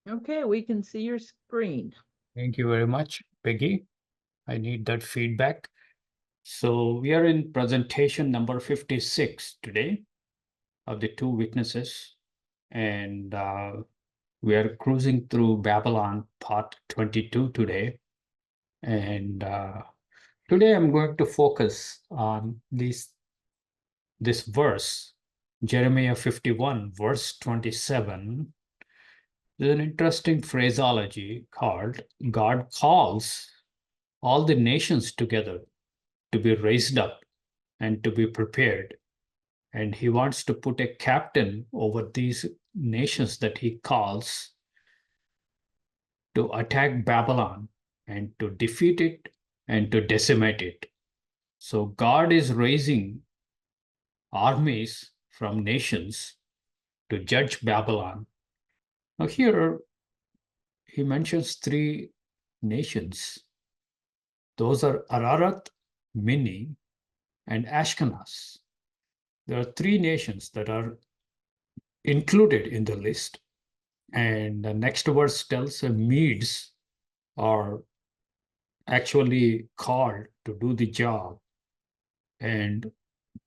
Okay, we can see your screen. Thank you very much, Peggy. I need that feedback. So we are in presentation number 56 today of the two witnesses, and we are cruising through Babylon part 22 today. And today I'm going to focus on this verse, Jeremiah 51, verse 27. There's an interesting phraseology called God calls all the nations together to be raised up and to be prepared. And he wants to put a captain over these nations that he calls to attack Babylon and to defeat it and to decimate it. So God is raising armies from nations to judge Babylon. Now, here he mentions three nations. Those are Ararat, Minni, and Ashkenaz. There are three nations that are included in the list. And the next verse tells Medes are actually called to do the job. And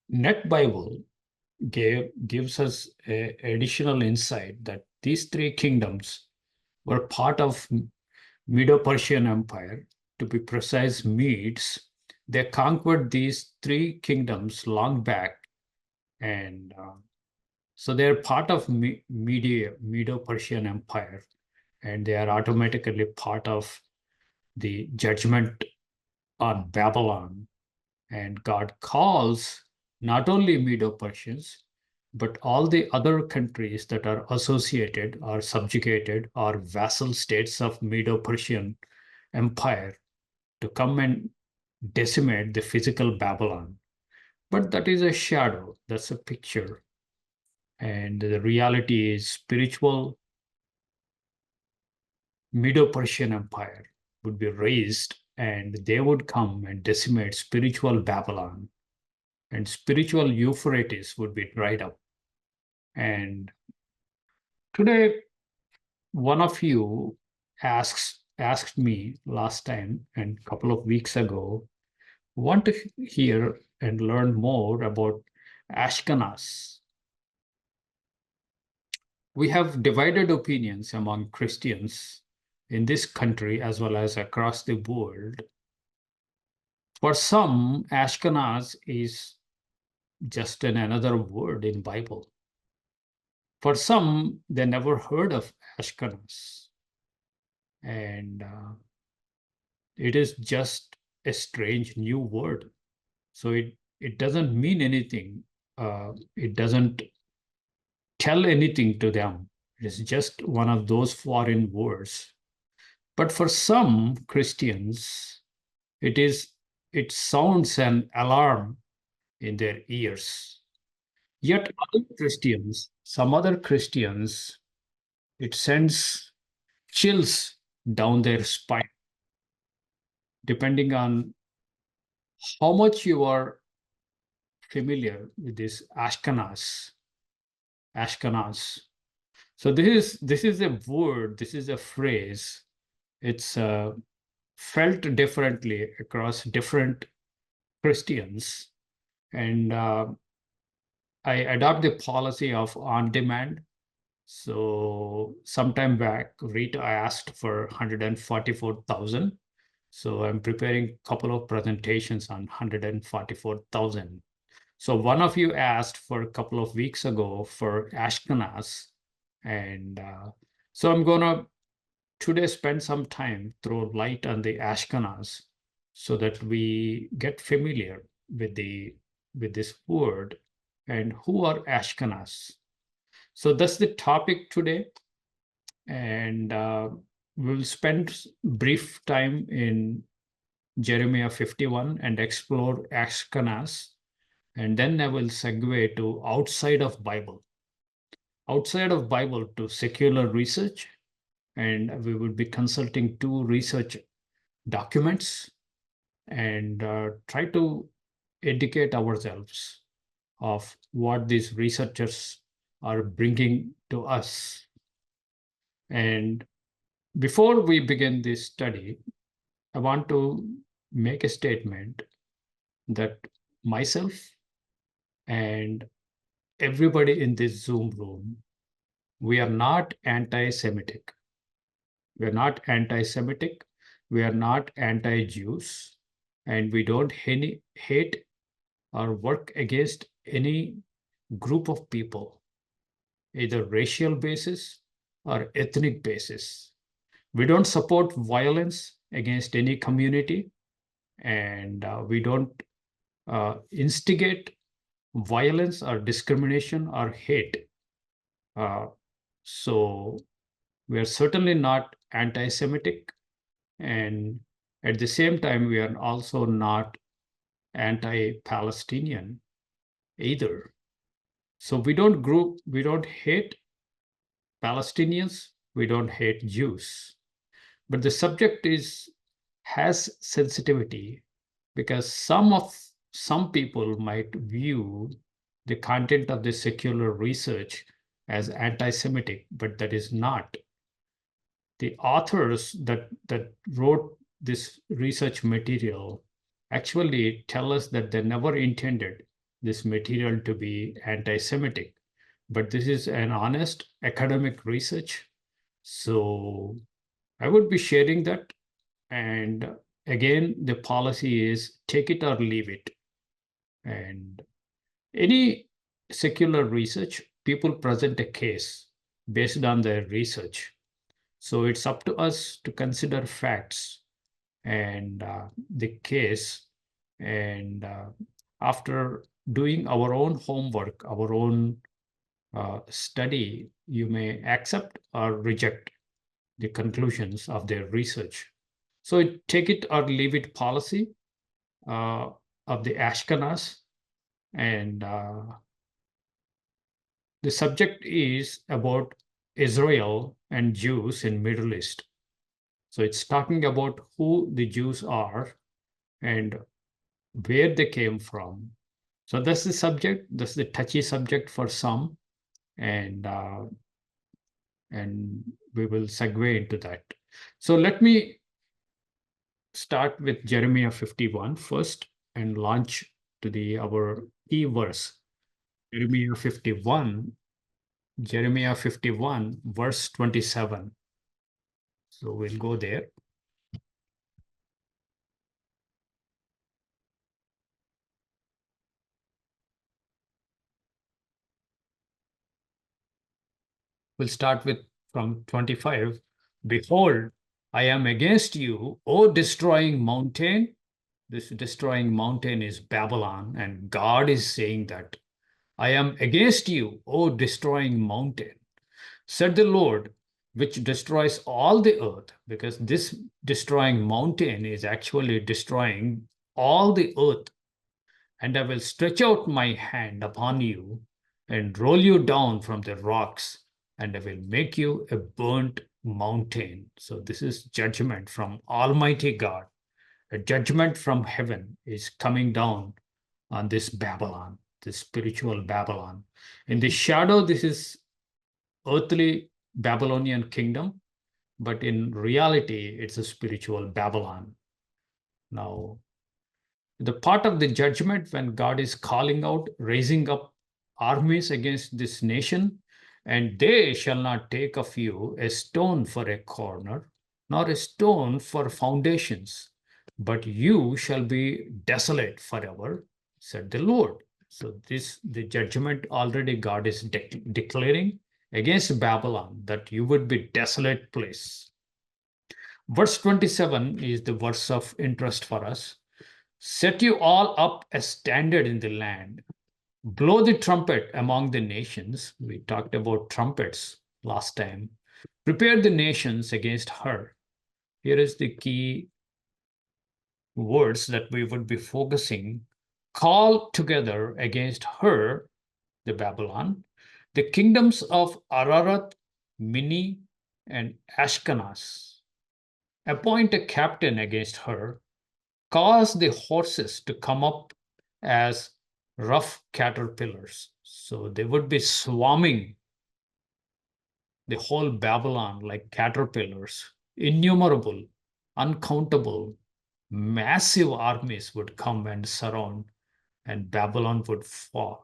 Net Bible gives us additional insight that these three kingdoms were part of Medo-Persian Empire. To be precise, Medes. They conquered these three kingdoms long back, and so they're part of Medo-Persian Empire, and they are automatically part of the judgment on Babylon. And God calls not only Medo-Persians, but all the other countries that are associated or subjugated or vassal states of Medo-Persian Empire to come and decimate the physical Babylon. But that is a shadow, that's a picture. And the reality is spiritual Medo-Persian Empire would be raised, and they would come and decimate spiritual Babylon, and spiritual Euphrates would be dried up. And today, one of you asked me last time and a couple of weeks ago, want to hear and learn more about Ashkenaz. We have divided opinions among Christians in this country as well as across the world. For some, Ashkenaz is just another word in Bible. For some, they never heard of Ashkenaz. And it is just a strange new word. So it doesn't mean anything. It doesn't tell anything to them. It's just one of those foreign words. But for some Christians, it sounds an alarm in their ears. Yet some other Christians, it sends chills down their spine, depending on how much you are familiar with this Ashkenaz. So this is a word, this is a phrase. It's felt differently across different Christians, and I adopt the policy of on demand. So sometime back, Rita asked for 144,000. So I'm preparing a couple of presentations on 144,000. So one of you asked for a couple of weeks ago for Ashkenaz. And so I'm going to today spend some time, throw light on the Ashkenaz so that we get familiar with this word and who are Ashkenaz. So that's the topic today. And we'll spend brief time in Jeremiah 51 and explore Ashkenaz. And then I will segue to outside of Bible to secular research. And we will be consulting two research documents and try to educate ourselves of what these researchers are bringing to us. And before we begin this study, I want to make a statement that myself and everybody in this Zoom room, we are not anti-Semitic. We are not anti-Semitic. We are not anti-Jews. And we don't hate or work against any group of people, either racial basis or ethnic basis. We don't support violence against any community, and we don't instigate violence or discrimination or hate. So we are certainly not anti-Semitic, and at the same time, we are also not anti-Palestinian either. So we don't hate Palestinians, we don't hate Jews. But the subject has sensitivity because some people might view the content of the secular research as anti-Semitic, but that is not. The authors that wrote this research material actually tell us that they never intended this material to be anti-Semitic, but this is an honest academic research. So I would be sharing that. And again, the policy is take it or leave it. And any secular research, people present a case based on their research. So it's up to us to consider facts and the case. And after doing our own homework, our own study, you may accept or reject the conclusions of their research. So take it or leave it policy of the Ashkenaz. And the subject is about Israel and Jews in Middle East. So it's talking about who the Jews are and where they came from. So that's the subject. That's the touchy subject for some, and we will segue into that. So let me start with Jeremiah 51 first and launch to our key verse. Jeremiah 51, verse 27. So we'll go there. We'll start with from 25. Behold, I am against you, O destroying mountain. This destroying mountain is Babylon, and God is saying that I am against you, O destroying mountain, said the Lord, which destroys all the earth, because this destroying mountain is actually destroying all the earth. And I will stretch out my hand upon you and roll you down from the rocks, and I will make you a burnt mountain. So this is judgment from Almighty God. A judgment from heaven is coming down on this Babylon, this spiritual Babylon. In the shadow, this is earthly Babylonian kingdom, but in reality, it's a spiritual Babylon. Now, the part of the judgment when God is calling out, raising up armies against this nation, and they shall not take of you a stone for a corner, nor a stone for foundations, but you shall be desolate forever, said the Lord. So the judgment already God is declaring against Babylon, that you would be desolate place. Verse 27 is the verse of interest for us. Set you all up a standard in the land. Blow the trumpet among the nations. We talked about trumpets last time. Prepare the nations against her. Here is the key words that we would be focusing. Call together against her, the Babylon, the kingdoms of Ararat, Mini, and Ashkenaz. Appoint a captain against her. Cause the horses to come up as rough caterpillars. So they would be swarming the whole Babylon like caterpillars, innumerable, uncountable, massive armies would come and surround, and Babylon would fall.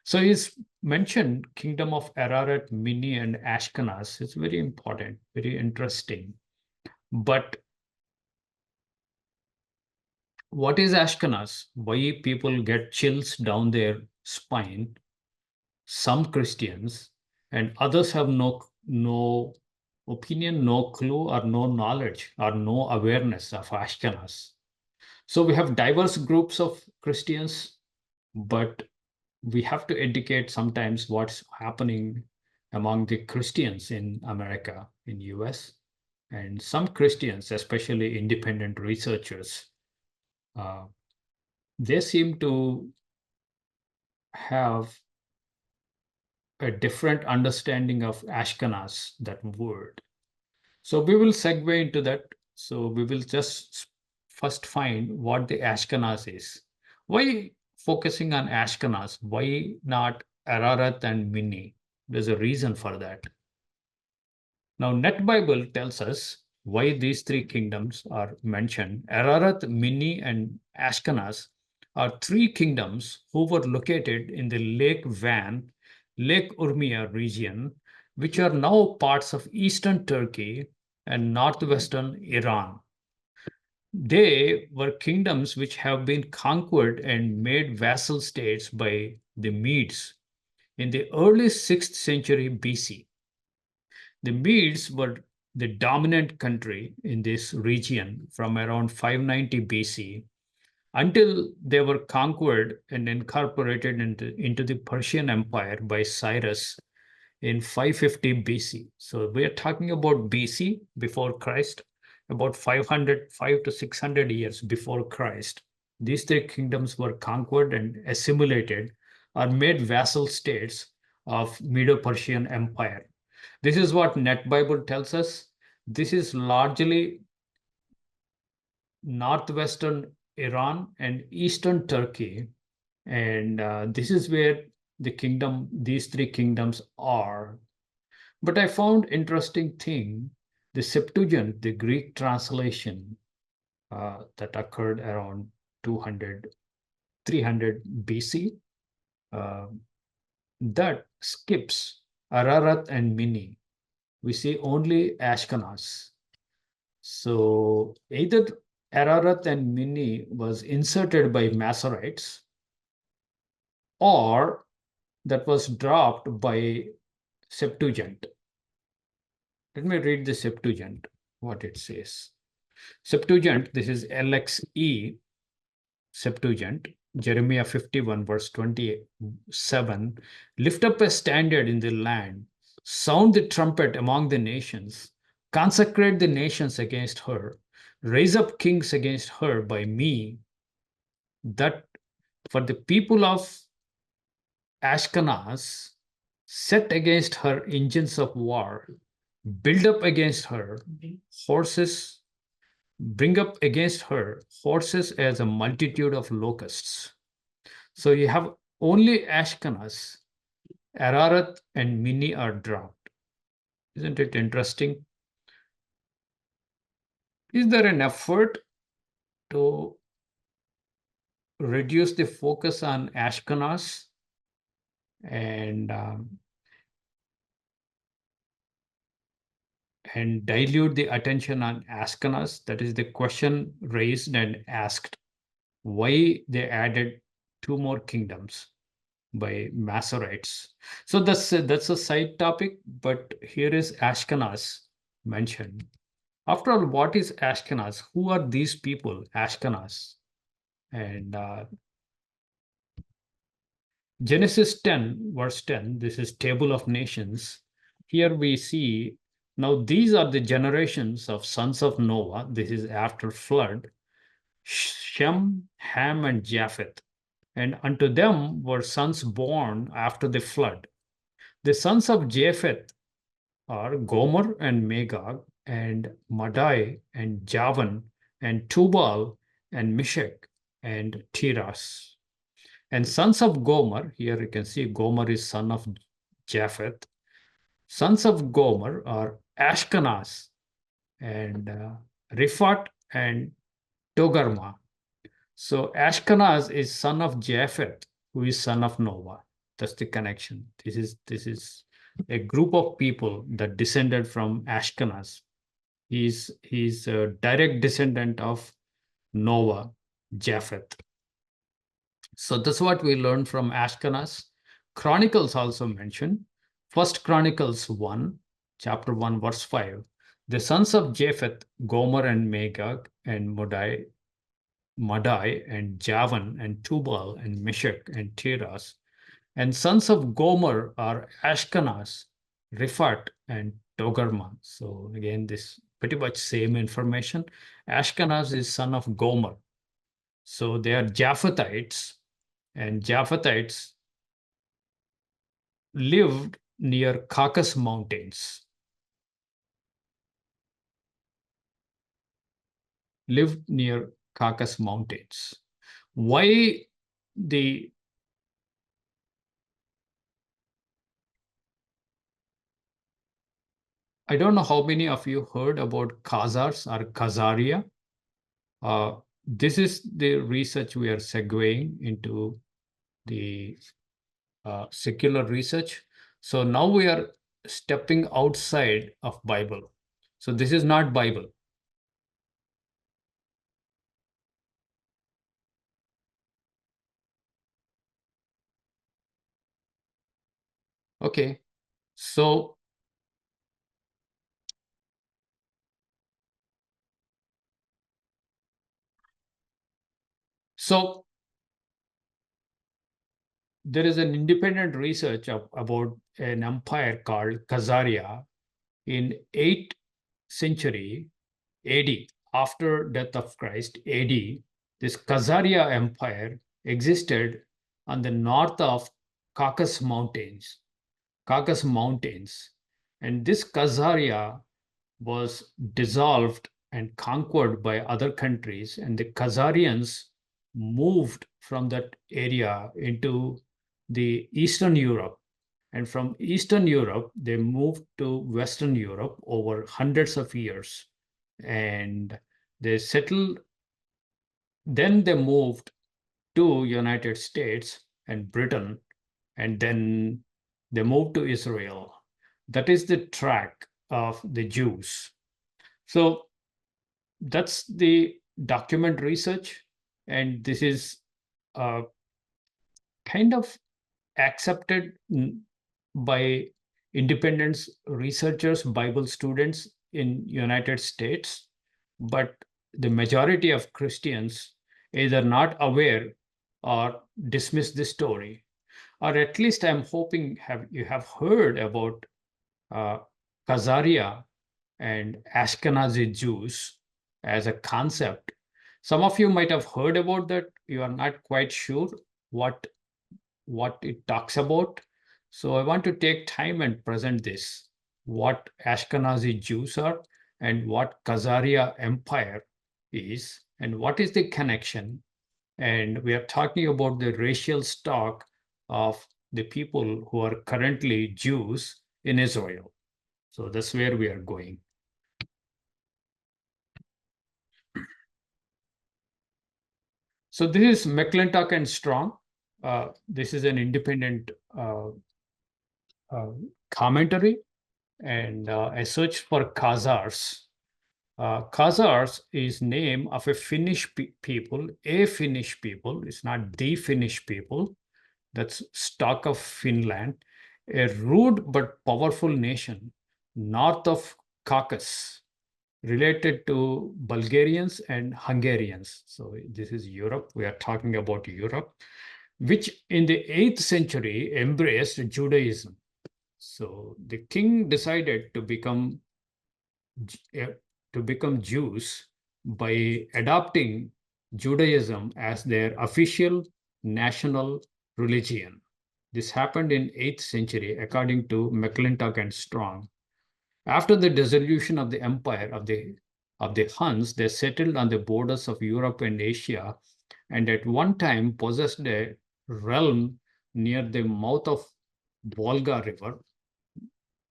So he's mentioned kingdom of Ararat, Mini, and Ashkenaz. It's very important, very interesting. But what is Ashkenaz? Why people get chills down their spine? Some Christians and others have no opinion, no clue, or no knowledge, or no awareness of Ashkenaz. So we have diverse groups of Christians, but we have to educate sometimes what's happening among the Christians in America, in US, and some Christians, especially independent researchers, they seem to have a different understanding of Ashkenaz, that word. So we will segue into that. So we will just first find what the Ashkenaz is. Why focusing on Ashkenaz? Why not Ararat and Mini? There's a reason for that. Now, Net Bible tells us why these three kingdoms are mentioned. Ararat, Mini, and Ashkenaz are three kingdoms who were located in the Lake Van, Lake Urmia region, which are now parts of eastern Turkey and northwestern Iran. They were kingdoms which have been conquered and made vassal states by the Medes in the early 6th century BC. The Medes were the dominant country in this region from around 590 BC until they were conquered and incorporated into the Persian Empire by Cyrus in 550 BC. So we are talking about BC, before Christ, about 5 to 600 years before Christ. These three kingdoms were conquered and assimilated or made vassal states of Medo-Persian Empire. This is what Net Bible tells us. This is largely northwestern Iran and eastern Turkey. And this is where these three kingdoms are. But I found interesting thing, the Septuagint, the Greek translation that occurred around 300 BC, that skips Ararat and Mini. We see only Ashkenaz. So either Ararat and Mini was inserted by Masoretes, or that was dropped by Septuagint. Let me read the Septuagint, what it says. Septuagint, this is LXE Septuagint, Jeremiah 51, verse 27. Lift up a standard in the land, sound the trumpet among the nations, consecrate the nations against her, raise up kings against her by me, that for the people of Ashkenaz set against her engines of war, build up against her horses, bring up against her horses as a multitude of locusts. So you have only Ashkenaz, Ararat, and Mini are dropped. Isn't it interesting? Is there an effort to reduce the focus on Ashkenaz and dilute the attention on Ashkenaz? That is the question raised and asked. Why they added two more kingdoms by Masoretes? So that's a side topic, but here is Ashkenaz mentioned. After all, what is Ashkenaz? Who are these people, Ashkenaz? And Genesis 10, verse 10, this is Table of Nations. Here we see, now these are the generations of sons of Noah. This is after flood. Shem, Ham, and Japheth. And unto them were sons born after the flood. The sons of Japheth are Gomer and Magog, and Madai, and Javan, and Tubal, and Meshech, and Tiras. And sons of Gomer, here you can see Gomer is son of Japheth. Sons of Gomer are Ashkenaz and Riphat and Togarma. So Ashkenaz is son of Japheth, who is son of Noah. That's the connection. This is a group of people that descended from Ashkenaz. He's a direct descendant of Noah, Japheth. So that's what we learned from Ashkenaz. Chronicles also mention, First Chronicles 1, chapter 1, verse 5. The sons of Japheth, Gomer and Magog and Madai and Javan and Tubal and Meshach and Tiras. And sons of Gomer are Ashkenaz, Riphat, and Togarma. So again, this pretty much same information. Ashkenaz is son of Gomer. So they are Japhethites, and Japhethites lived near Caucasus Mountains. Lived near Caucasus Mountains. Why the I don't know how many of you heard about Khazars or Kazharia. This is the research we are segueing into the secular research. So now we are stepping outside of Bible. So this is not Bible. Okay, so there is an independent research about an empire called Kazharia in 8th century AD, after death of Christ, AD. This Kazharia empire existed on the north of Caucasus Mountains. And this Kazharia was dissolved and conquered by other countries, and the Khazarians moved from that area into the Eastern Europe. And from Eastern Europe, they moved to Western Europe over hundreds of years. And they settled, then they moved to United States and Britain, and then they moved to Israel. That is the track of the Jews. So that's the document research, and this is kind of accepted by independent researchers, Bible students in United States, but the majority of Christians either not aware or dismiss the story, or at least I'm hoping you have heard about Kazharia and Ashkenazi Jews as a concept. Some of you might have heard about that. You are not quite sure what it talks about. So I want to take time and present this, what Ashkenazi Jews are and what Kazharia Empire is, and what is the connection. And we are talking about the racial stock of the people who are currently Jews in Israel. So that's where we are going. So this is McClintock and Strong. This is an independent commentary, and I searched for Khazars. Khazars is name of a Finnish people, a Finnish people. It's not the Finnish people. That's stock of Finland, a rude but powerful nation north of Caucasus, related to Bulgarians and Hungarians. So this is Europe. We are talking about Europe, which in the 8th century embraced Judaism. So the king decided to become Jews by adopting Judaism as their official national religion. This happened in 8th century, according to McClintock and Strong. After the dissolution of the empire of the Huns, they settled on the borders of Europe and Asia, and at one time possessed a realm near the mouth of Volga River,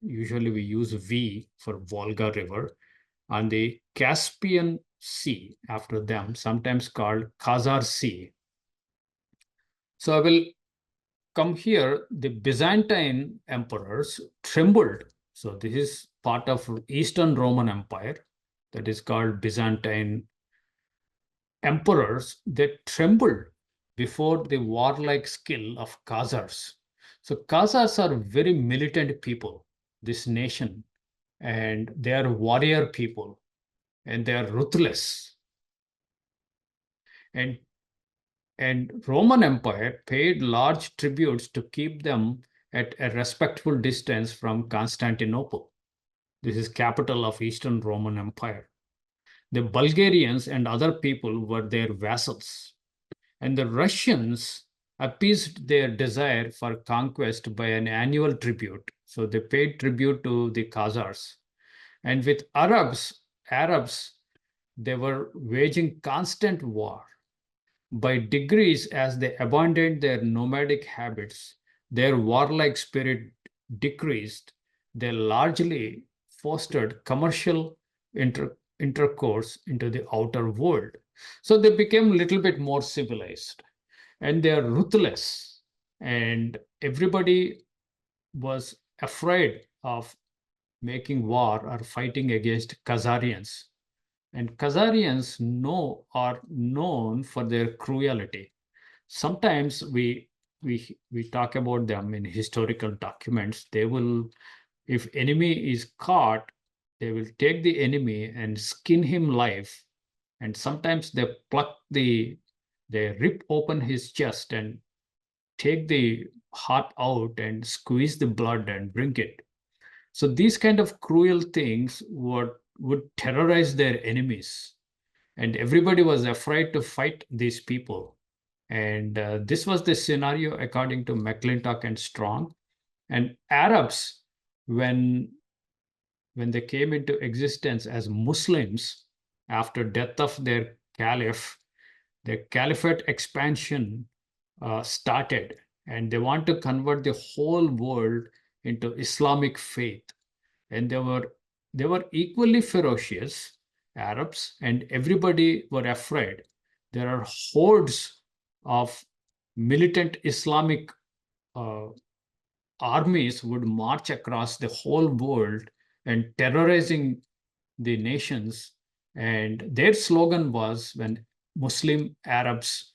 usually we use V for Volga River, on the Caspian Sea after them, sometimes called Khazar Sea. So I will come here. The Byzantine emperors trembled. So this is part of Eastern Roman Empire that is called Byzantine emperors. They trembled before the warlike skill of Khazars. So Khazars are very militant people, this nation, and they are warrior people, and they are ruthless. And Roman Empire paid large tributes to keep them at a respectful distance from Constantinople. This is capital of Eastern Roman Empire. The Bulgarians and other people were their vassals, and the Russians appeased their desire for conquest by an annual tribute. So they paid tribute to the Khazars. And with Arabs, they were waging constant war. By degrees, as they abandoned their nomadic habits, their warlike spirit decreased. They largely fostered commercial intercourse into the outer world. So they became a little bit more civilized, and they are ruthless. And everybody was afraid of making war or fighting against Khazarians. And Khazarians are known for their cruelty. Sometimes we talk about them in historical documents. They will, if enemy is caught, they will take the enemy and skin him alive. And sometimes they rip open his chest and take the heart out and squeeze the blood and drink it. So these kind of cruel things would terrorize their enemies, and everybody was afraid to fight these people. And this was the scenario according to McClintock and Strong. And Arabs, when they came into existence as Muslims after death of their caliph, the caliphate expansion started, and they want to convert the whole world into Islamic faith. And they were equally ferocious, Arabs, and everybody were afraid. There are hordes of militant Islamic armies would march across the whole world and terrorizing the nations. And their slogan was, when Muslim Arabs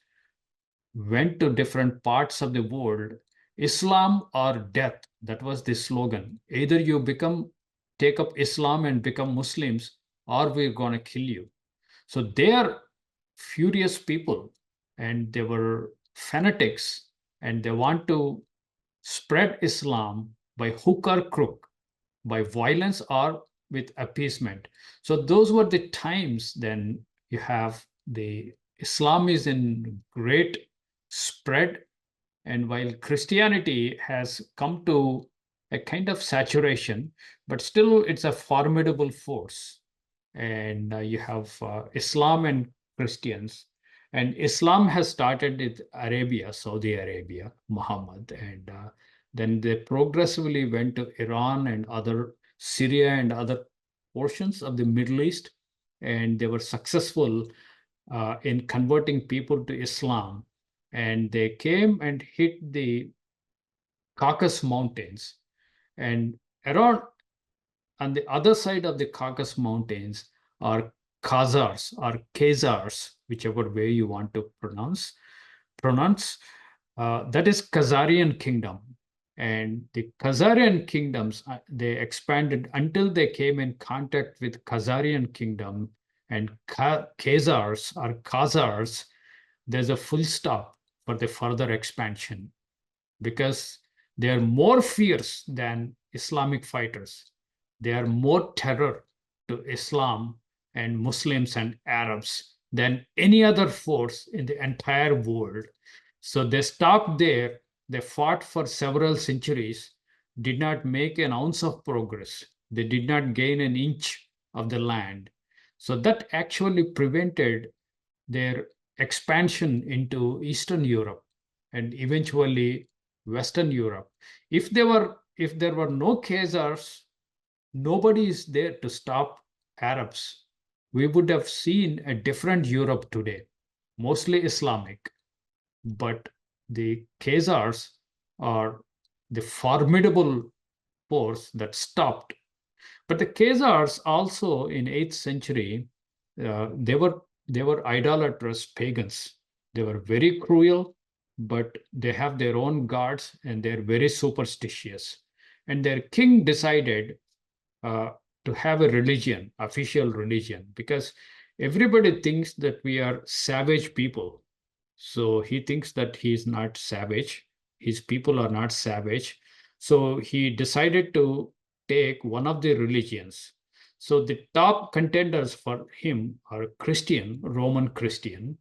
went to different parts of the world, Islam or death. That was the slogan. Either you take up Islam and become Muslims, or we're going to kill you. So they are furious people, and they were fanatics, and they want to spread Islam by hook or crook, by violence or with appeasement. So those were the times. Then you have the Islam is in great spread, and while Christianity has come to a kind of saturation, but still it's a formidable force. And you have Islam and Christians. And Islam has started with Arabia, Saudi Arabia, Muhammad, and then they progressively went to Iran and Syria and other portions of the Middle East, and they were successful in converting people to Islam. And they came and hit the Caucasus Mountains, and around on the other side of the Caucasus Mountains are Khazars, whichever way you want to pronounce. That is Khazarian kingdom. And the Khazarian kingdoms, they expanded until they came in contact with Khazarian kingdom and Khazars. There's a full stop for the further expansion, because they are more fierce than Islamic fighters. They are more terror to Islam and Muslims and Arabs than any other force in the entire world. So they stopped there. They fought for several centuries, did not make an ounce of progress. They did not gain an inch of the land. So that actually prevented their expansion into Eastern Europe and eventually Western Europe. If they were if there were no Khazars, nobody is there to stop Arabs. We would have seen a different Europe today, mostly Islamic. But the Khazars are the formidable force that stopped. But the Khazars also in 8th century, they were idolatrous pagans. They were very cruel, but they have their own gods and they're very superstitious. And their king decided to have a religion, official religion, because everybody thinks that we are savage people. So he thinks that he's not savage. His people are not savage. So he decided to take one of the religions. So the top contenders for him are Christian, Roman Christian,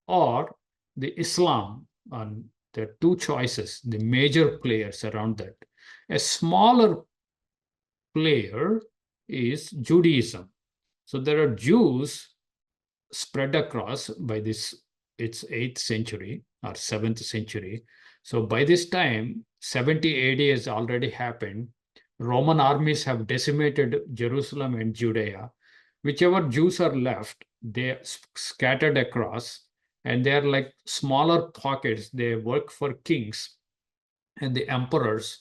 or the Islam. And there are two choices, the major players around that. A smaller player is Judaism. So there are Jews spread across by this, it's 8th century or 7th century. So by this time, 70 AD has already happened. Roman armies have decimated Jerusalem and Judea. Whichever Jews are left, they scattered across, and they're like smaller pockets. They work for kings and the emperors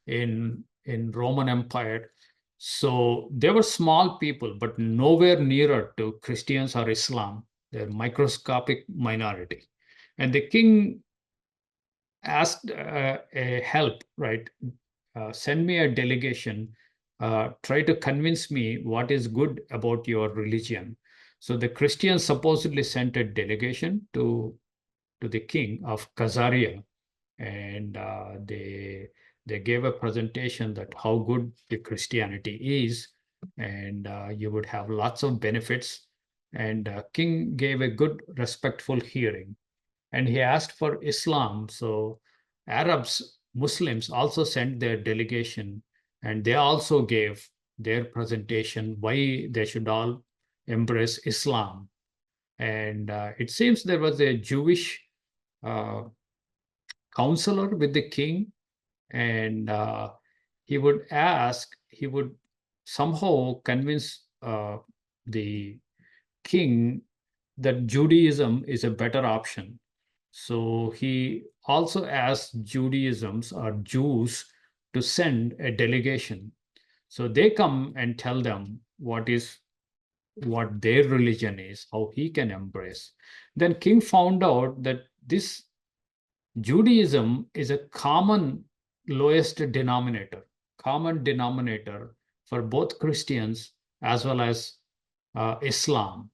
in Roman Empire. So they were small people, but nowhere nearer to Christians or Islam. They're microscopic minority. And the king asked a help, right? Send me a delegation, try to convince me what is good about your religion. So the Christians supposedly sent a delegation to the king of Kazharia, and they gave a presentation that how good the Christianity is, and you would have lots of benefits. And king gave a good, respectful hearing, and he asked for Islam. So Arabs, Muslims also sent their delegation, and they also gave their presentation why they should all embrace Islam. And it seems there was a Jewish counselor with the king, and he would somehow convince the king that Judaism is a better option. So he also asked Judaisms or Jews to send a delegation. So they come and tell them what their religion is, how he can embrace. Then king found out that this Judaism is a common lowest denominator, for both Christians as well as Islam.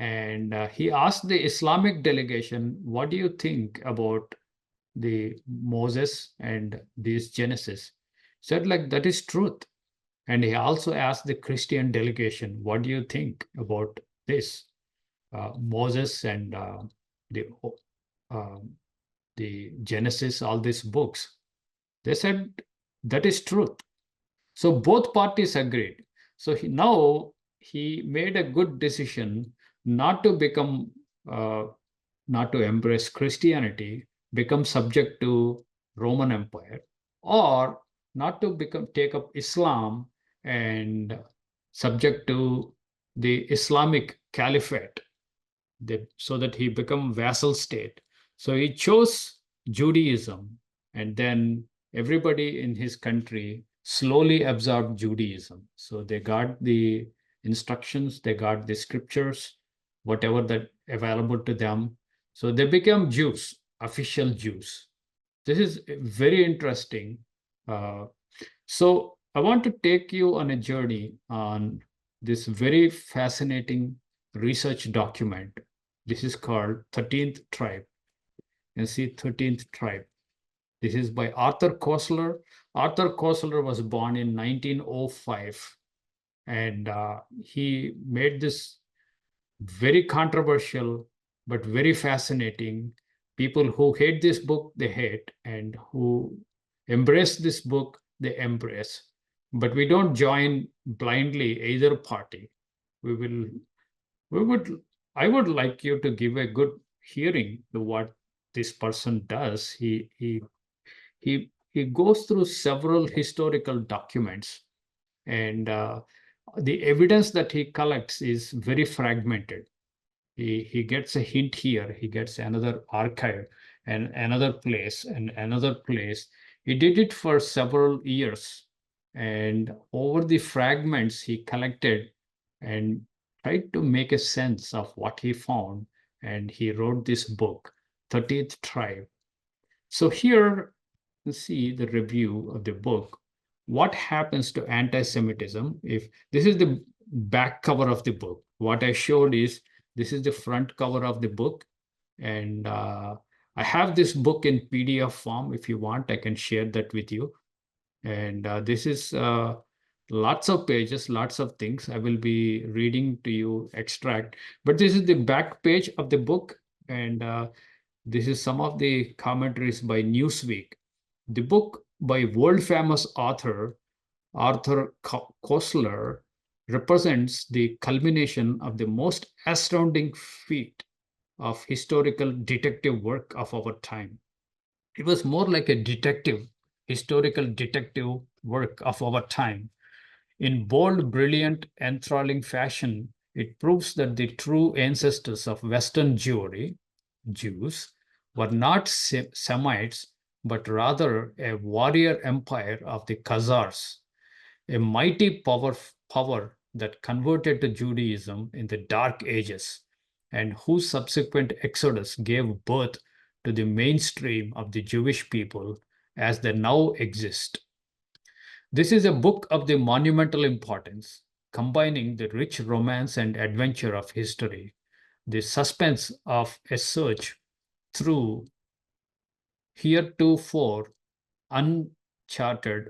And he asked the Islamic delegation, what do you think about the Moses and this Genesis? Said like, that is truth. And he also asked the Christian delegation, what do you think about this? Moses and the Genesis, all these books. They said that is truth. So both parties agreed. So now he made a good decision not to become, not to embrace Christianity, become subject to Roman Empire, or not to take up Islam and subject to the Islamic Caliphate, so that he become vassal state. So he chose Judaism, and then everybody in his country slowly absorbed Judaism. So they got the instructions, they got the scriptures, whatever that available to them. So they became Jews, official Jews. This is very interesting. So I want to take you on a journey on this very fascinating research document. This is called 13th Tribe. You can see 13th Tribe. This is by Arthur Koestler. Arthur Koestler was born in 1905, and he made this very controversial but very fascinating. People who hate this book, they hate, and who embrace this book, they embrace. But we don't join blindly either party. I would like you to give a good hearing to what this person does. He he goes through several historical documents, and the evidence that he collects is very fragmented. He gets a hint here, he gets another archive and another place and another place. He did it for several years, and over the fragments he collected and tried to make a sense of what he found, and he wrote this book, 13th Tribe. So here you see the review of the book. What happens to anti-Semitism if this is the back cover of the book? What I showed is this is the front cover of the book, and I have this book in PDF form. If you want, I can share that with you. And this is lots of pages, lots of things. I will be reading to you extract, but this is the back page of the book, and this is some of the commentaries by Newsweek. The book by world-famous author Arthur Koestler represents the culmination of the most astounding feat of historical detective work of our time. It was more like a historical detective work of our time. In bold, brilliant, enthralling fashion, it proves that the true ancestors of Western Jewry, Jews, were not Semites, but rather a warrior empire of the Khazars, a mighty power that converted to Judaism in the Dark Ages, and whose subsequent exodus gave birth to the mainstream of the Jewish people as they now exist. This is a book of the monumental importance, combining the rich romance and adventure of history, the suspense of a search through heretofore uncharted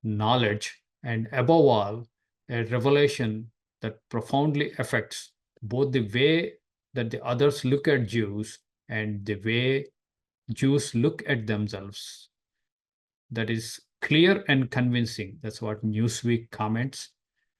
knowledge, and above all, a revelation that profoundly affects both the way that the others look at Jews and the way Jews look at themselves. That is clear and convincing. That's what Newsweek comments.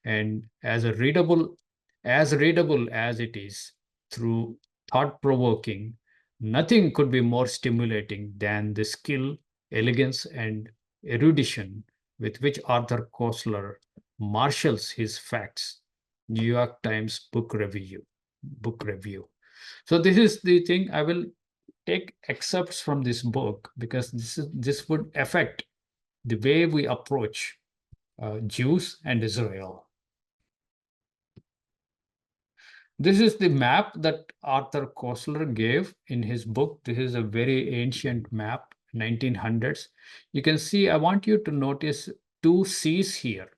And as readable as it is, through thought-provoking, nothing could be more stimulating than the skill, elegance, and erudition with which Arthur Koestler marshals his facts. New York Times book review. So this is the thing. I will take excerpts from this book because this would affect the way we approach Jews and Israel. This is the map that Arthur Koestler gave in his book. This is a very ancient map, 1900s. You can see, I want you to notice two seas here.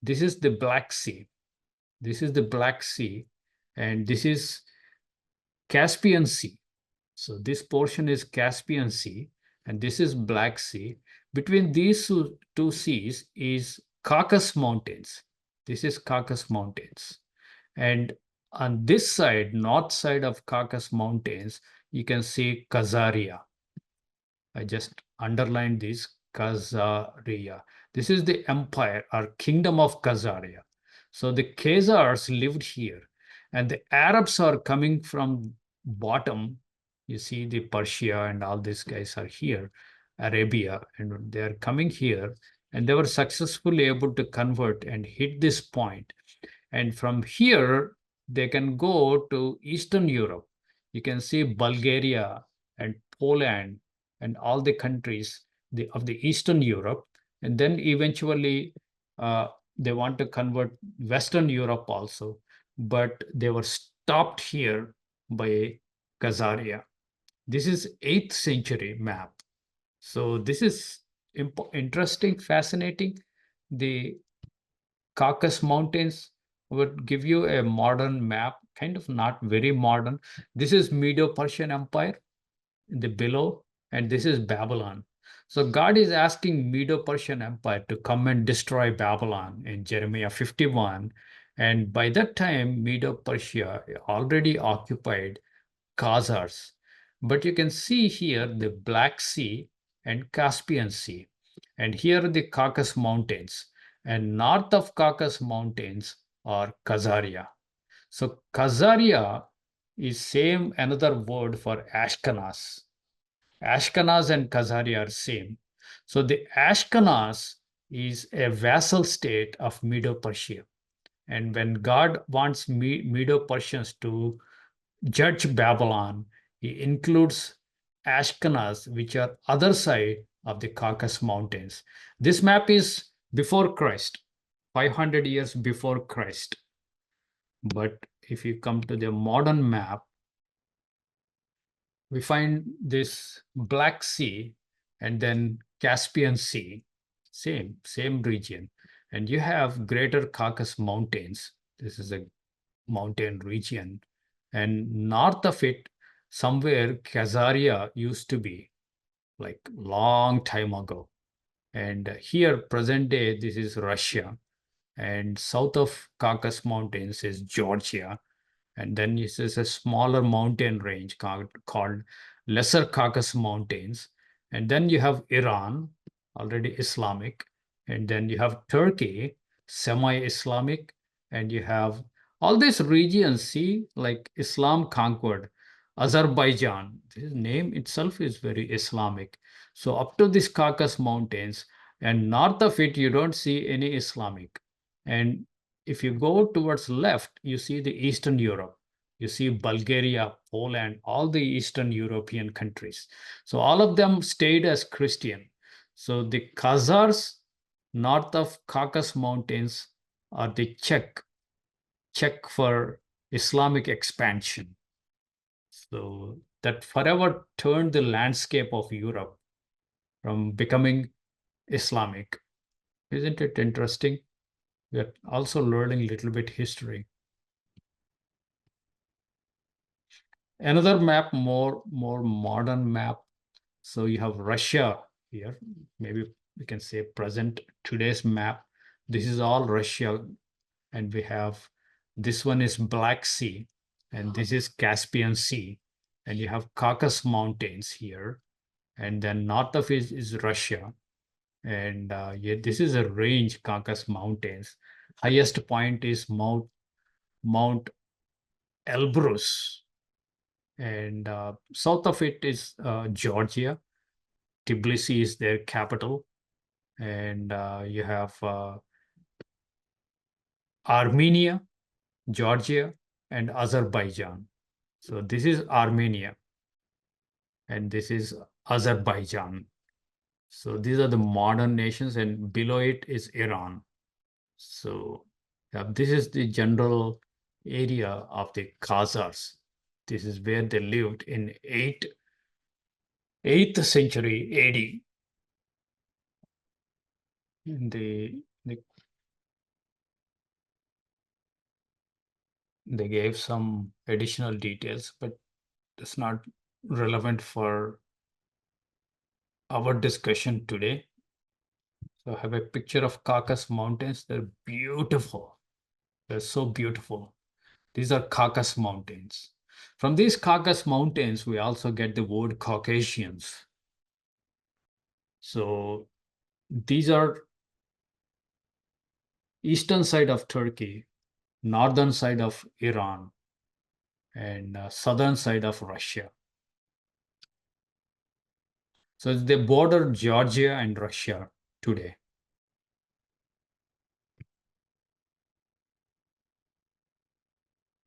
This is the Black Sea. This is the Black Sea, and this is Caspian Sea. So this portion is Caspian Sea, and this is Black Sea. Between these two seas is Caucasus Mountains. This is Caucasus Mountains. And on this side, north side of Caucasus Mountains, you can see Kazharia. I just underlined this, Kazharia. This is the empire or kingdom of Kazharia. So the Khazars lived here, and the Arabs are coming from bottom. You see the Persia and all these guys are here, Arabia, and they are coming here, and they were successfully able to convert and hit this point. And from here, they can go to Eastern Europe. You can see Bulgaria and Poland and all the countries of the Eastern Europe. And then eventually they want to convert Western Europe also, but they were stopped here by Khazaria. This is 8th century map. So this is interesting, fascinating. The Caucasus Mountains would give you a modern map, kind of not very modern. This is Medo-Persian Empire in the below, and this is Babylon. So God is asking Medo-Persian Empire to come and destroy Babylon in Jeremiah 51. And by that time, Medo-Persia already occupied Khazars. But you can see here the Black Sea and Caspian Sea. And here are the Caucasus Mountains. And north of Caucasus Mountains are Khazaria. So Khazaria is same another word for Ashkenaz. Ashkenaz and Khazaria are same. So the Ashkenaz is a vassal state of Medo-Persia. And when God wants Medo-Persians to judge Babylon, he includes Ashkenaz, which are other side of the Caucasus Mountains. This map is before Christ, 500 years before Christ. But if you come to the modern map, we find this Black Sea and then Caspian Sea, same region. And you have Greater Caucasus Mountains. This is a mountain region. And north of it, somewhere Kazharia used to be, like long time ago. And here, present day, this is Russia. And south of Caucasus Mountains is Georgia. And then this is a smaller mountain range called Lesser Caucasus Mountains. And then you have Iran, already Islamic. And then you have Turkey, semi-Islamic. And you have all these regions, see, like Islam conquered. Azerbaijan, this name itself is very Islamic. So up to this Caucasus Mountains, and north of it, you don't see any Islamic. And if you go towards left, you see the Eastern Europe. You see Bulgaria, Poland, all the Eastern European countries. So all of them stayed as Christian. So the Khazars north of Caucasus Mountains are the Czech for Islamic expansion. So that forever turned the landscape of Europe from becoming Islamic. Isn't it interesting? We're also learning a little bit history. Another map, more modern map. So you have Russia here. Maybe we can say present today's map. This is all Russia. And we have, this one is Black Sea. And this is Caspian Sea. And you have Caucasus Mountains here. And then north of it is Russia. And yeah, this is a range, Caucasus Mountains. Highest point is Mount Elbrus. And south of it is Georgia. Tbilisi is their capital. And you have Armenia, Georgia, and Azerbaijan. So this is Armenia. And this is Azerbaijan. So these are the modern nations, and below it is Iran. So yeah, this is the general area of the Khazars. This is where they lived in 8th century AD. They gave some additional details, but it's not relevant for our discussion today. So I have a picture of Caucasus Mountains. They're beautiful. They're so beautiful. These are Caucasus Mountains. From these Caucasus Mountains, we also get the word Caucasians. So these are eastern side of Turkey, northern side of Iran, and southern side of Russia. So they border Georgia and Russia today.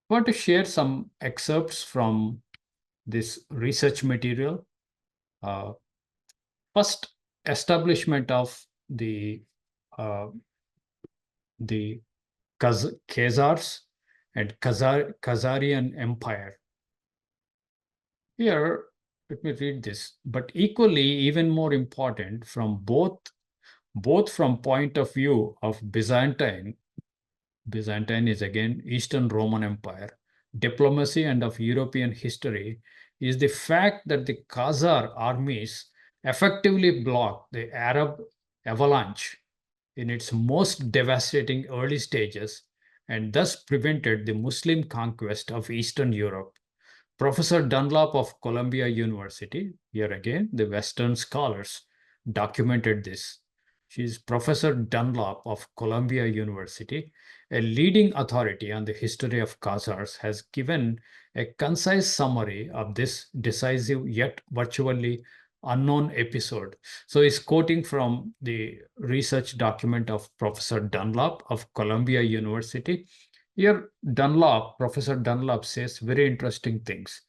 I want to share some excerpts from this research material. First, establishment of the Khazars and Khazarian Empire. Here, let me read this. But equally, even more important, from both from point of view of Byzantine is again Eastern Roman Empire, diplomacy, and of European history, is the fact that the Khazar armies effectively blocked the Arab avalanche in its most devastating early stages, and thus prevented the Muslim conquest of Eastern Europe. Professor Dunlop of Columbia University, here again, the Western scholars documented this. She is Professor Dunlop of Columbia University, a leading authority on the history of Khazars, has given a concise summary of this decisive yet virtually unknown episode. So he's quoting from the research document of Professor Dunlop of Columbia University. Here, Professor Dunlop says very interesting things.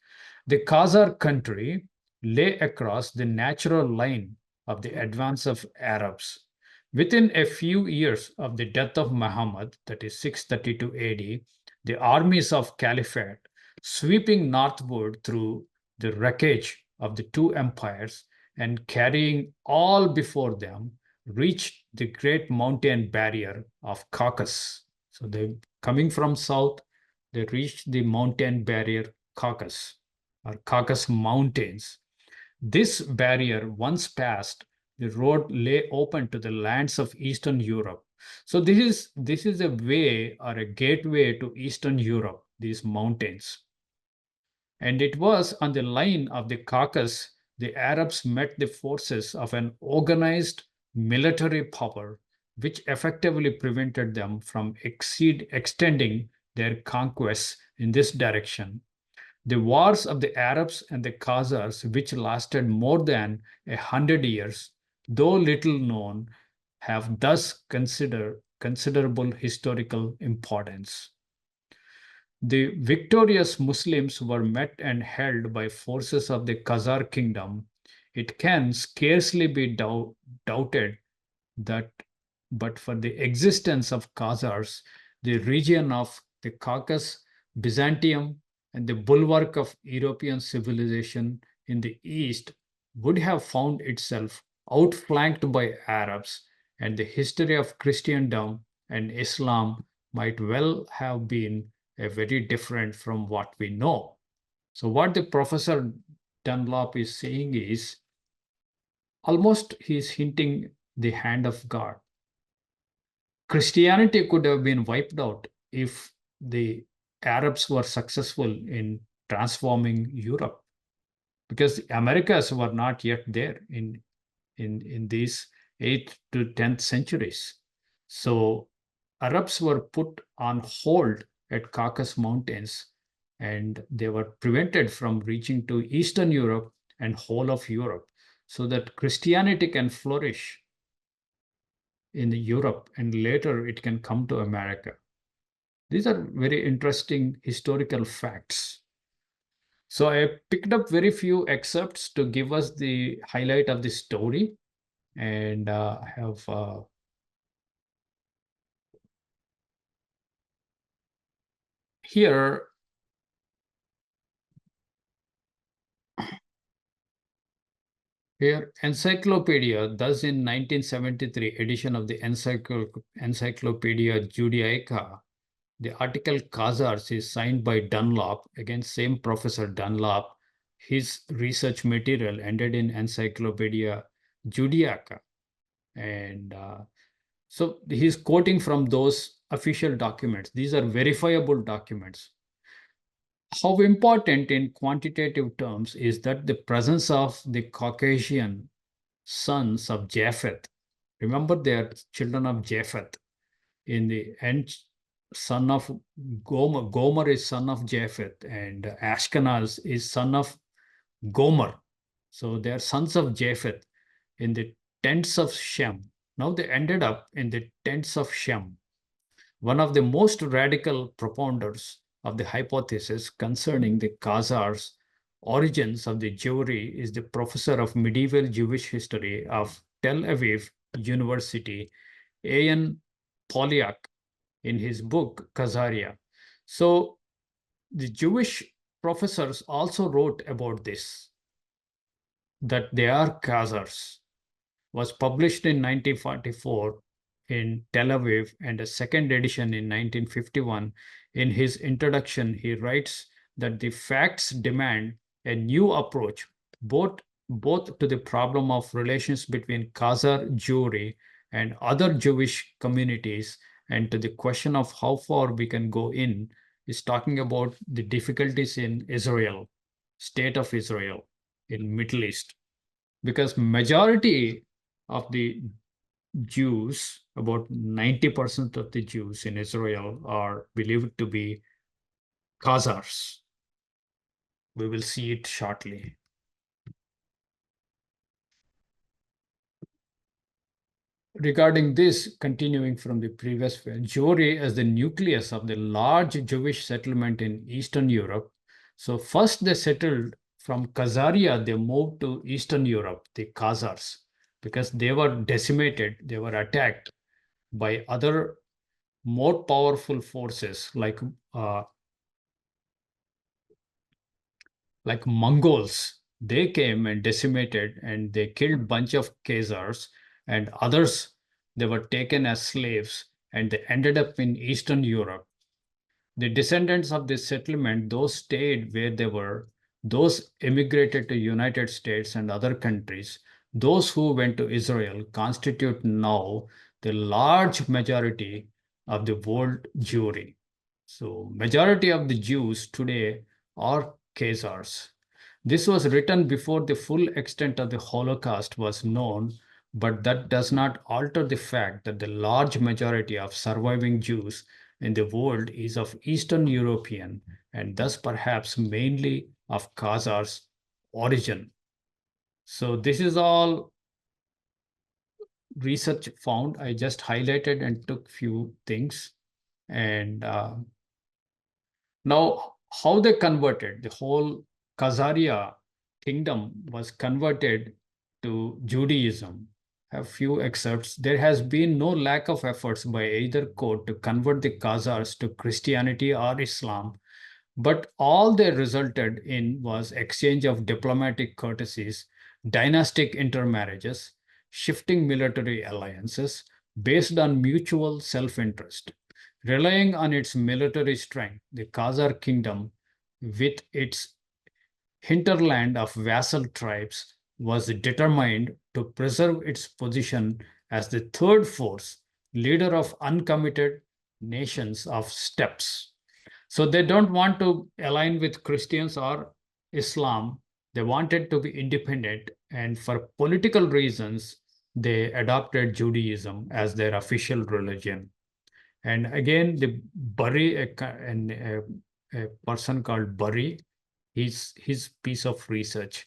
The Khazar country lay across the natural line of the advance of Arabs. Within a few years of the death of Muhammad, that is 632 AD, the armies of Caliphate, sweeping northward through the wreckage of the two empires and carrying all before them, reached the great mountain barrier of Caucasus. So they coming from south, they reached the mountain barrier Caucasus or Caucasus Mountains. This barrier, once passed, the road lay open to the lands of Eastern Europe. So this is a way or a gateway to Eastern Europe, these mountains. And it was on the line of the Caucasus the Arabs met the forces of an organized military power, which effectively prevented them from extending their conquests in this direction. The wars of the Arabs and the Khazars, which lasted more than 100 years, though little known, have thus considerable historical importance. The victorious Muslims were met and held by forces of the Khazar kingdom. It can scarcely be doubted that, but for the existence of Khazars, the region of the Caucasus, Byzantium, and the bulwark of European civilization in the east would have found itself outflanked by Arabs, and the history of Christendom and Islam might well have been a very different from what we know. So what the Professor Dunlop is saying is almost he's hinting the hand of God. Christianity could have been wiped out if the Arabs were successful in transforming Europe, because the Americas were not yet there in these 8th to 10th centuries. So Arabs were put on hold at Caucasus Mountains, and they were prevented from reaching to Eastern Europe and whole of Europe, so that Christianity can flourish in Europe and later it can come to America. These are very interesting historical facts. So I picked up very few excerpts to give us the highlight of the story, and I have here encyclopedia, thus in 1973 edition of the Encyclopedia Judaica, the article Khazars is signed by Dunlop, again same Professor Dunlop. His research material ended in Encyclopedia Judaica, and so he's quoting from those official documents. These are verifiable documents. How important in quantitative terms is that the presence of the Caucasian sons of Japheth, remember they are children of Japheth, in the end, son of Gomer. Gomer is son of Japheth, and Ashkenaz is son of Gomer. So they are sons of Japheth in the tents of Shem. Now they ended up in the tents of Shem. One of the most radical propounders of the hypothesis concerning the Khazars' origins of the Jewry is the professor of medieval Jewish history of Tel Aviv University, A.N. Polyak, in his book Kazharia. So the Jewish professors also wrote about this, that they are Khazars. Was published in 1944 in Tel Aviv, and a second edition in 1951. In his introduction, he writes that the facts demand a new approach, both to the problem of relations between Khazar Jewry and other Jewish communities, and to the question of how far we can go in, is talking about the difficulties in Israel, state of Israel, in Middle East. Because majority of the Jews, about 90% of the Jews in Israel, are believed to be Khazars. We will see it shortly. regarding this, continuing from the previous, Jewry as the nucleus of the large Jewish settlement in Eastern Europe. So first they settled from Kazharia, they moved to Eastern Europe, the Khazars, because they were decimated, they were attacked by other more powerful forces like Mongols. They came and decimated and they killed bunch of Khazars and others. They were taken as slaves and they ended up in Eastern Europe. The descendants of this settlement, those stayed where they were, those immigrated to United States and other countries, those who went to Israel constitute now the large majority of the world Jewry. So majority of the Jews today are Khazars. This was written before the full extent of the Holocaust was known, but that does not alter the fact that the large majority of surviving Jews in the world is of Eastern European and thus perhaps mainly of Khazars origin. So this is all research found. I just highlighted and took few things. And now how they converted, the whole Khazaria kingdom was converted to Judaism. I have few excerpts. There has been no lack of efforts by either court to convert the Khazars to Christianity or Islam, but all they resulted in was exchange of diplomatic courtesies, dynastic intermarriages, shifting military alliances based on mutual self-interest. Relying on its military strength, the Khazar kingdom, with its hinterland of vassal tribes, was determined to preserve its position as the third force, leader of uncommitted nations of steppes. So they don't want to align with Christians or Islam. They wanted to be independent, and for political reasons, they adopted Judaism as their official religion. And again, the Bari, a person called Bari, his piece of research.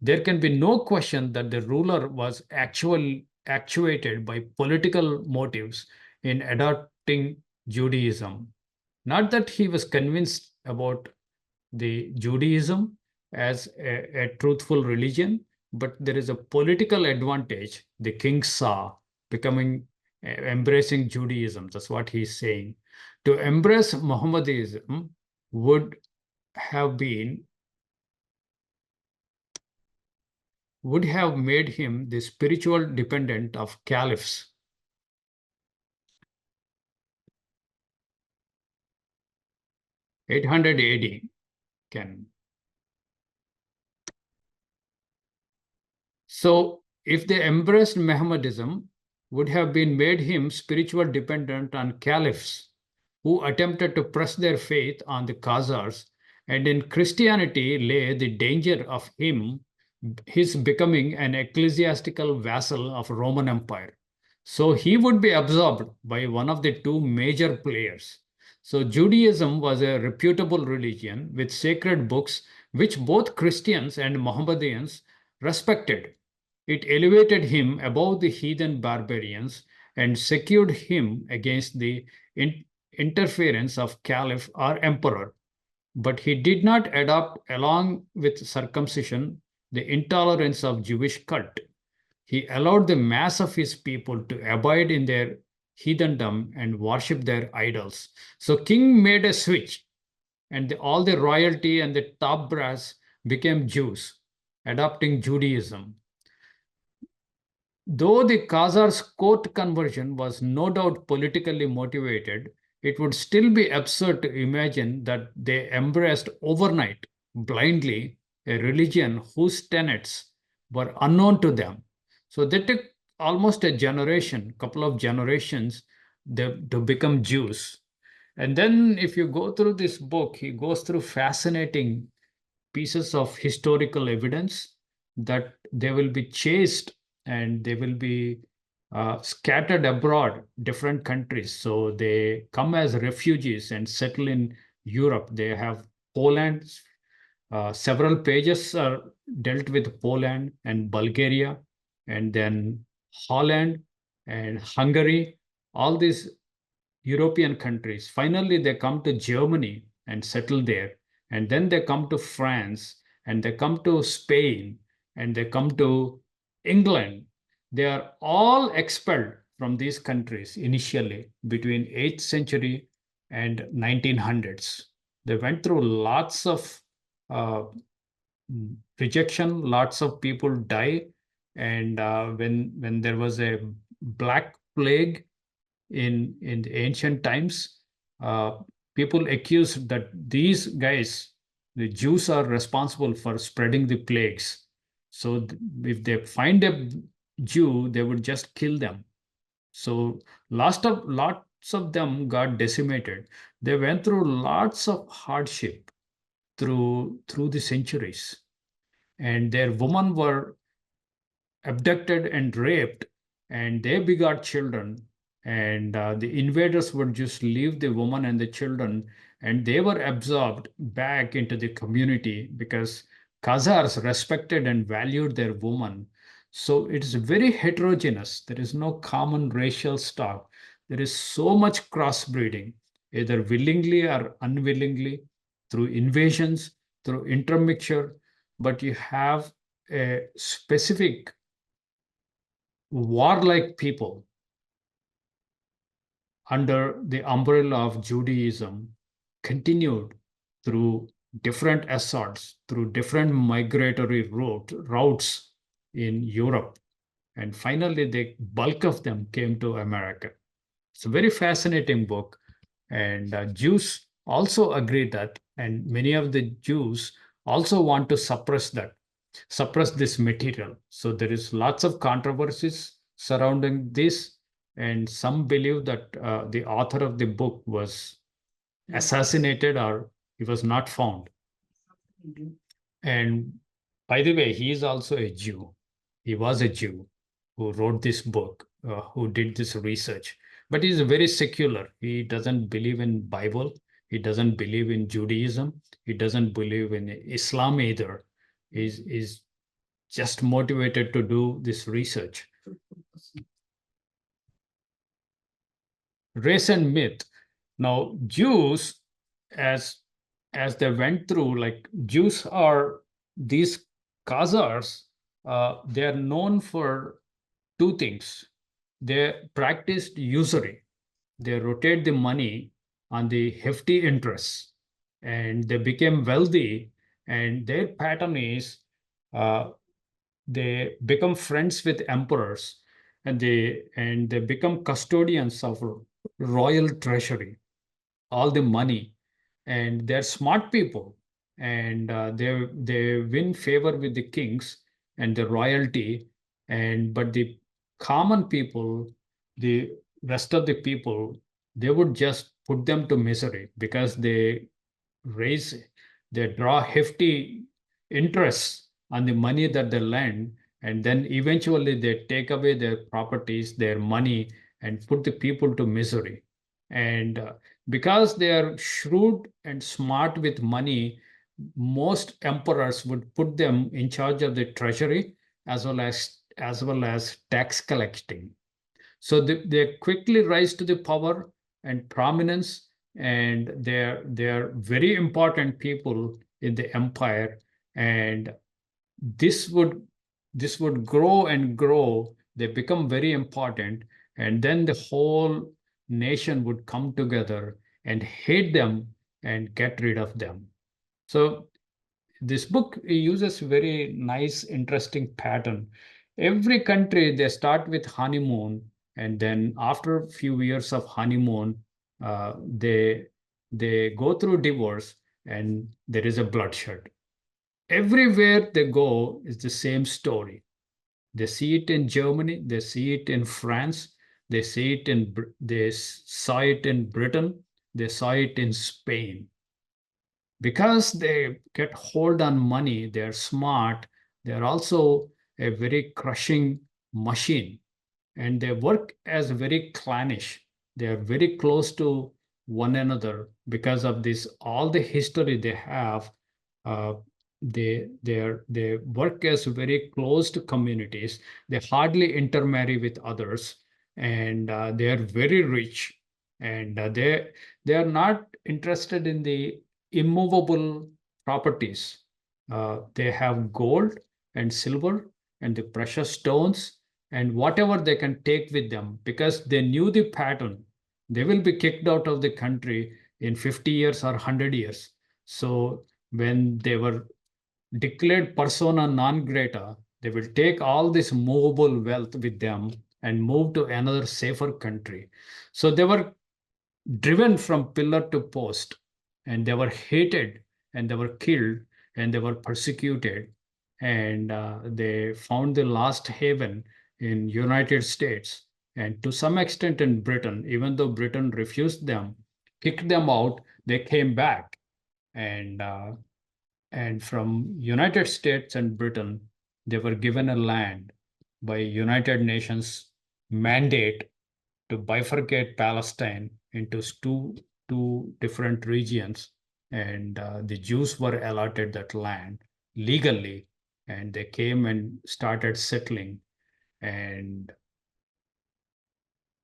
There can be no question that the ruler was actually actuated by political motives in adopting Judaism. Not that he was convinced about the Judaism as a truthful religion, but there is a political advantage the king saw becoming embracing Judaism. That's what he's saying. To embrace Mohammedanism would have made him the spiritual dependent of caliphs. 800 AD can. So if they embraced Mohammedanism, would have been made him spiritual dependent on caliphs who attempted to press their faith on the Khazars, and in Christianity lay the danger of his becoming an ecclesiastical vassal of Roman Empire. So he would be absorbed by one of the two major players. So Judaism was a reputable religion with sacred books which both Christians and Mohammedans respected. It elevated him above the heathen barbarians and secured him against the interference of caliph or emperor. But he did not adopt, along with circumcision, the intolerance of Jewish cult. He allowed the mass of his people to abide in their heathendom and worship their idols. So king made a switch, and all the royalty and the top brass became Jews, adopting Judaism. Though the Khazars' court conversion was no doubt politically motivated, it would still be absurd to imagine that they embraced overnight, blindly, a religion whose tenets were unknown to them. So they took almost a generation, couple of generations, to become Jews. And then if you go through this book, he goes through fascinating pieces of historical evidence that they will be chased and they will be scattered abroad, different countries. So they come as refugees and settle in Europe. They have Poland. Several pages are dealt with Poland and Bulgaria, and then Holland and Hungary, all these European countries. Finally, they come to Germany and settle there. And then they come to France, and they come to Spain, and they come to England. They are all expelled from these countries initially between 8th century and 1900s. They went through lots of uh, rejection, lots of people die. And when there was a Black Plague in the ancient times, uh, people accused that these guys, the Jews, are responsible for spreading the plagues. So if they find a Jew, they would just kill them. So lots of them got decimated. They went through lots of hardship through the centuries, and their women were abducted and raped, and they begot children. And the invaders would just leave the woman and the children, and they were absorbed back into the community because Khazars respected and valued their woman. So it's very heterogeneous. There is no common racial stock. There is so much crossbreeding, either willingly or unwillingly, through invasions, through intermixture. But you have a specific warlike people under the umbrella of Judaism continued through different assaults, through different migratory routes in Europe. And finally, the bulk of them came to America. It's a very fascinating book. And Jews also agree that, and many of the Jews also want to suppress this material. So there is lots of controversies surrounding this, and some believe that the author of the book was assassinated or he was not found. And by the way, he is also a Jew. He was a Jew who wrote this book, who did this research. But he's very secular. He doesn't believe in Bible. He doesn't believe in Judaism. He doesn't believe in Islam either. He's just motivated to do this research. Race and myth. Now, Jews, as they went through, like Jews are these Khazars, they are known for two things. They practiced usury. They rotate the money on the hefty interests, and they became wealthy. And their pattern is they become friends with emperors, and they become custodians of royal treasury, all the money. And they're smart people, and they win favor with the kings and the royalty. And but the common people, the rest of the people, they would just put them to misery because raise they draw hefty interest on the money that they lend, and then eventually they take away their properties, their money, and put the people to misery. And because they are shrewd and smart with money, most emperors would put them in charge of the treasury as well as tax collecting. So they quickly rise to the power and prominence, and they're very important people in the empire. And this would grow and grow. They become very important, and then the whole nation would come together and hate them and get rid of them. So this book uses very nice, interesting pattern. Every country, they start with honeymoon, and then after a few years of honeymoon, they go through divorce, and there is a bloodshed. Everywhere they go is the same story. They see it in Germany, they see it in France, they saw it in Britain, they saw it in Spain. Because they get hold on money, they're smart, they're also a very crushing machine, and they work as very clannish. They are very close to one another because of this, all the history they have. Uh, they work as very closed communities. They hardly intermarry with others, and they are very rich, and they are not interested in the immovable properties. They have gold and silver and the precious stones and whatever they can take with them, because they knew the pattern. They will be kicked out of the country in 50 years or 100 years. So when they were declared persona non grata, they will take all this movable wealth with them and move to another safer country. So they were driven from pillar to post, and they were hated, and they were killed, and they were persecuted, and they found the last haven in United States, and to some extent in Britain. Even though Britain refused them, kicked them out, they came back, and from United States and Britain, they were given a land by United Nations mandate to bifurcate Palestine into two different regions, and the Jews were allotted that land legally, and they came and started settling, and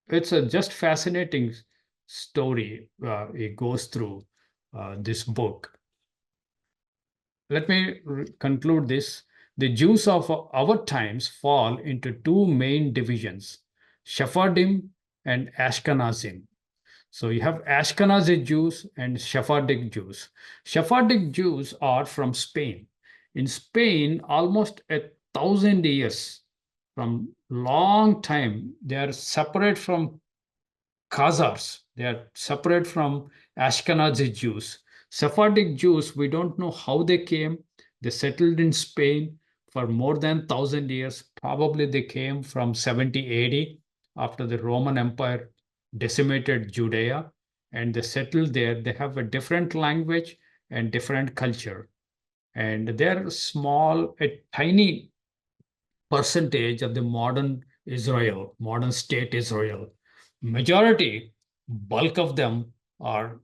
it's a just fascinating story. It goes through this book. Let me conclude this. The Jews of our times fall into two main divisions, Sephardim and Ashkenazim. So you have Ashkenazi Jews and Sephardic Jews. Sephardic Jews are from Spain. In Spain, almost 1,000 years, from long time, they are separate from Khazars. They are separate from Ashkenazi Jews. Sephardic Jews, we don't know how they came. They settled in Spain for more than 1,000 years. Probably they came from 70 AD after the Roman Empire decimated Judea, and they settled there. They have a different language and different culture. And they're small, a tiny percentage of the modern Israel, modern state Israel. Majority, bulk of them are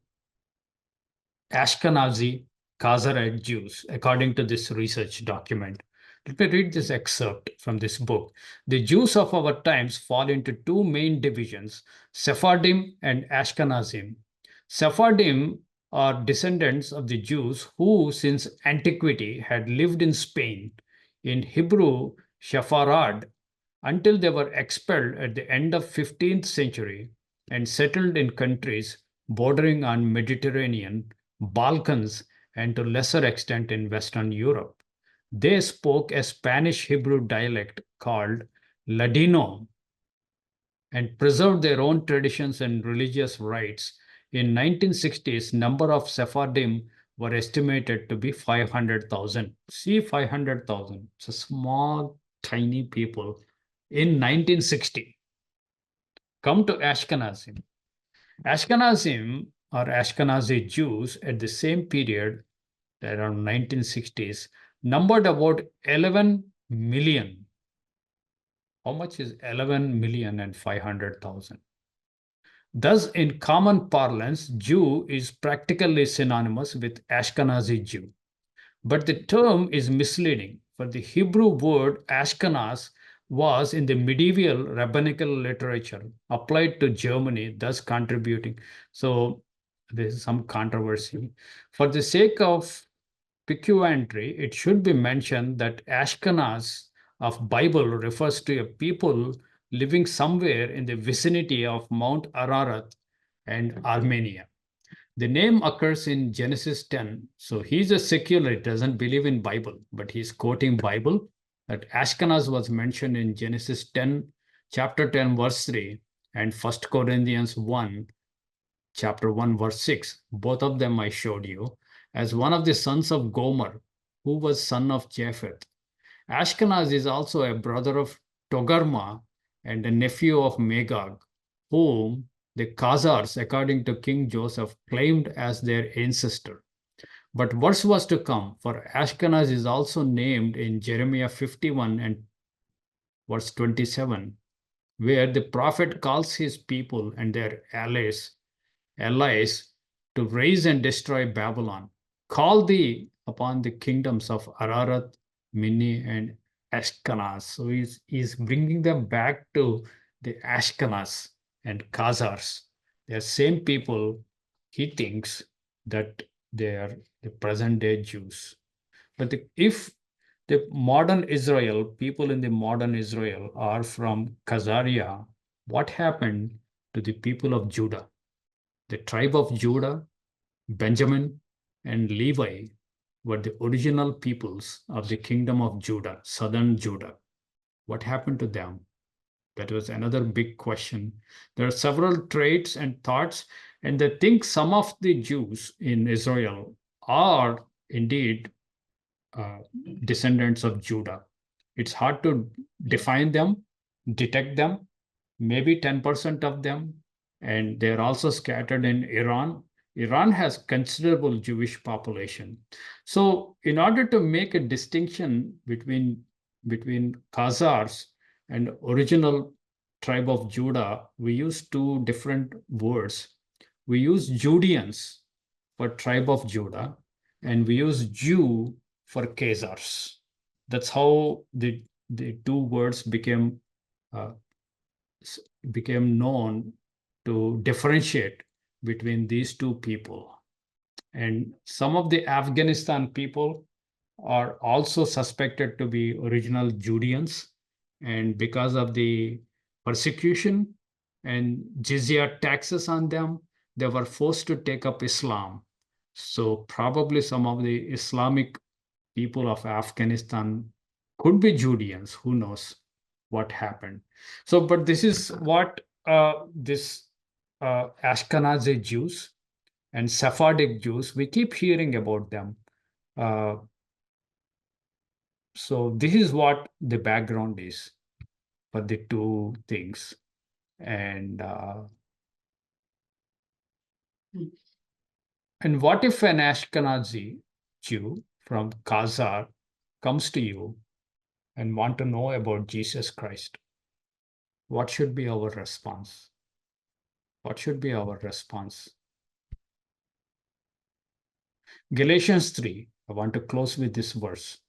Ashkenazi Kazharia Jews, according to this research document. Let me read this excerpt from this book. The Jews of our times fall into two main divisions, Sephardim and Ashkenazim. Sephardim are descendants of the Jews who, since antiquity, had lived in Spain. In Hebrew, Sepharad, until they were expelled at the end of 15th century and settled in countries bordering on Mediterranean, Balkans, and to lesser extent in Western Europe. They spoke a Spanish Hebrew dialect called Ladino and preserved their own traditions and religious rites. In 1960s, number of Sephardim were estimated to be 500,000. See, 500,000. It's a small, tiny people in 1960. Come to Ashkenazim. Ashkenazim or Ashkenazi Jews at the same period, around 1960s, numbered about 11 million. How much is 11 million and 500,000? Thus, in common parlance, Jew is practically synonymous with Ashkenazi Jew. But the term is misleading, for the Hebrew word Ashkenaz was in the medieval rabbinical literature applied to Germany, thus contributing. So there is some controversy. For the sake of piquantry, it should be mentioned that Ashkenaz of Bible refers to a people living somewhere in the vicinity of Mount Ararat and Armenia. The name occurs in Genesis 10. So he's a secular, doesn't believe in Bible, but he's quoting Bible. That Ashkenaz was mentioned in Genesis 10, chapter 10, verse 3, and 1 Corinthians 1, chapter 1, verse 6. Both of them I showed you as one of the sons of Gomer, who was son of Japheth. Ashkenaz is also a brother of Togarma and a nephew of Magog, whom the Khazars, according to King Joseph, claimed as their ancestor. But worse was to come, for Ashkenaz is also named in Jeremiah 51 and verse 27, where the prophet calls his people and their allies to raise and destroy Babylon. Call thee upon the kingdoms of Ararat, Minni, and Ashkenaz. So he's bringing them back to the Ashkenaz and Khazars. They are same people. He thinks that they are the present day Jews. But if the modern Israel, people in the modern Israel are from Kazharia, what happened to the people of Judah? The tribe of Judah, Benjamin, and Levi were the original peoples of the kingdom of Judah, southern Judah. What happened to them? That was another big question. There are several traits and thoughts, and they think some of the Jews in Israel are indeed descendants of Judah. It's hard to define them, detect them, maybe 10% of them, and they're also scattered in Iran. Iran has considerable Jewish population. So in order to make a distinction between Khazars and original tribe of Judah, we use two different words. We use Judeans for tribe of Judah, and we use Jew for Khazars. That's how the two words became known to differentiate between these two people. And some of the Afghanistan people are also suspected to be original Judeans. And because of the persecution and jizya taxes on them, they were forced to take up Islam. So probably some of the Islamic people of Afghanistan could be Judeans. Who knows what happened? So, but this is what this Ashkenazi Jews and Sephardic Jews, we keep hearing about them. So this is what the background is for the two things. And what if an Ashkenazi Jew from Khazar comes to you and want to know about Jesus Christ? What should be our response? What should be our response? Galatians 3, I want to close with this verse.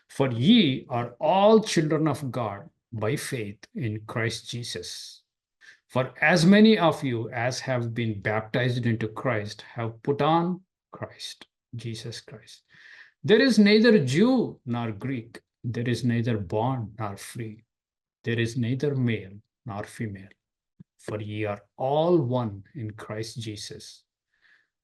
For ye are all children of God by faith in Christ Jesus. For as many of you as have been baptized into Christ have put on Christ, Jesus Christ. There is neither Jew nor Greek. There is neither bond nor free. There is neither male nor female. For ye are all one in Christ Jesus.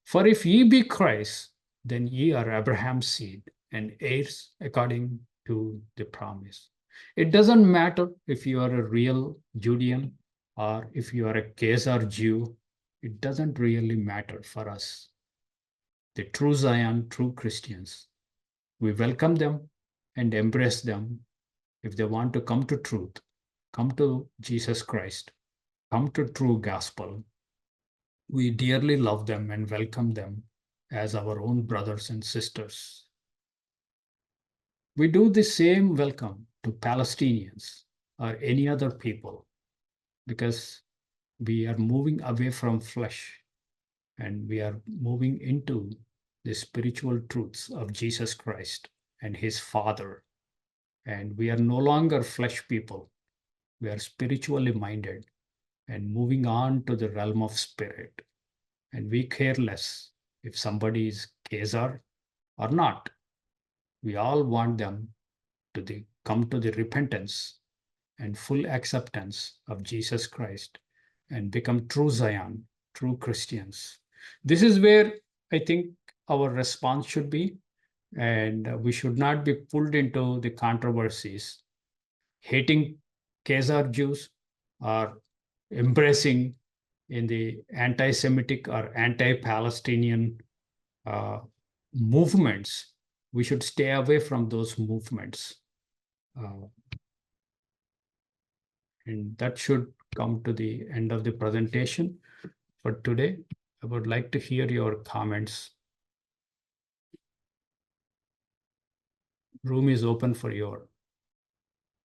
For if ye be Christ, then ye are Abraham's seed and heirs according to the promise. It doesn't matter if you are a real Judean or if you are a Khazar Jew. It doesn't really matter for us. The true Zion, true Christians, we welcome them and embrace them. If they want to come to truth, come to Jesus Christ, come to true gospel, we dearly love them and welcome them as our own brothers and sisters. We do the same welcome to Palestinians or any other people because we are moving away from flesh and we are moving into the spiritual truths of Jesus Christ and his Father. And we are no longer flesh people. We are spiritually minded and moving on to the realm of spirit. And we care less if somebody is Khazar or not. We all want them to come to the repentance and full acceptance of Jesus Christ and become true Zion, true Christians. This is where I think our response should be, and we should not be pulled into the controversies, hating Khazar Jews or embracing in the anti-Semitic or anti-Palestinian movements. We should stay away from those movements. And that should come to the end of the presentation for today. I would like to hear your comments. Room is open for your